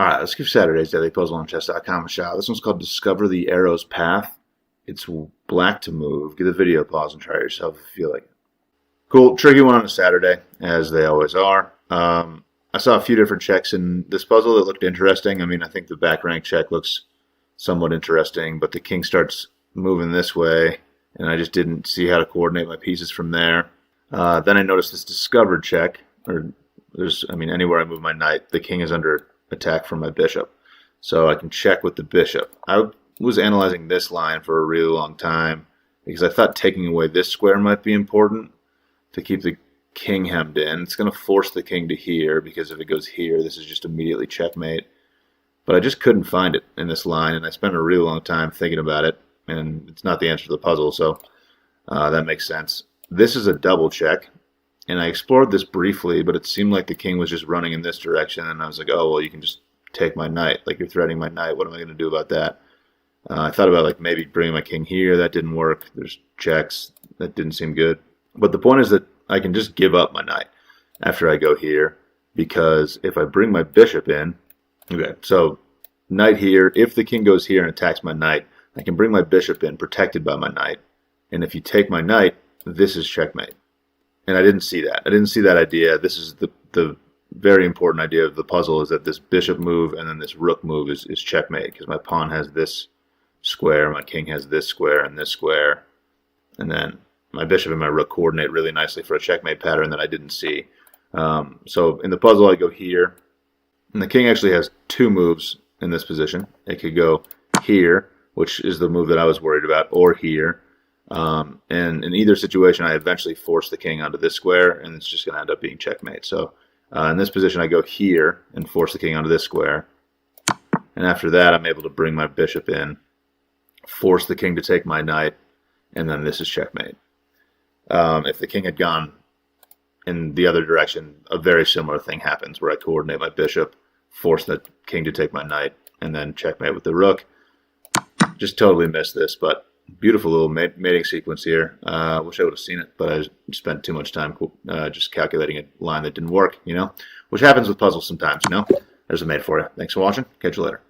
Alright, let's give Saturday's Daily Puzzle on chess.com a shot. This one's called Discover the Arrow's Path. It's black to move. Give the video pause and try it yourself if you feel like it. Cool, tricky one on a Saturday, as they always are. I saw a few different checks in this puzzle that looked interesting. I mean, I think the back rank check looks somewhat interesting, but the king starts moving this way, and I just didn't see how to coordinate my pieces from there. Then I noticed this discovered check, anywhere I move my knight, the king is under attack from my bishop. So I can check with the bishop. I was analyzing this line for a really long time because I thought taking away this square might be important to keep the king hemmed in. It's going to force the king to here because if it goes here, this is just immediately checkmate. But I just couldn't find it in this line, and I spent a really long time thinking about it, and it's not the answer to the puzzle, so that makes sense. This is a double check, and I explored this briefly, but it seemed like the king was just running in this direction, and I was like, oh, well, you can just take my knight. Like, you're threatening my knight. What am I going to do about that? I thought about, like, maybe bringing my king here. That didn't work. There's checks. That didn't seem good. But the point is that I can just give up my knight after I go here, because if I bring my bishop in, okay, so knight here, if the king goes here and attacks my knight, I can bring my bishop in, protected by my knight, and if you take my knight, this is checkmate. And I didn't see that. I didn't see that idea. This is the very important idea of the puzzle, is that this bishop move and then this rook move is checkmate, because my pawn has this square, my king has this square and this square, and then my bishop and my rook coordinate really nicely for a checkmate pattern that I didn't see. So in the puzzle, I go here, and the king actually has two moves in this position. It could go here, which is the move that I was worried about, or here. And in either situation, I eventually force the king onto this square, and it's just going to end up being checkmate. So in this position, I go here and force the king onto this square. And after that, I'm able to bring my bishop in, force the king to take my knight, and then this is checkmate. If the king had gone in the other direction, a very similar thing happens, where I coordinate my bishop, force the king to take my knight, and then checkmate with the rook. Just totally missed this, but beautiful little mating sequence here. Wish I would have seen it, but I spent too much time just calculating a line that didn't work, which happens with puzzles sometimes, There's a mate for you. Thanks for watching. Catch you later.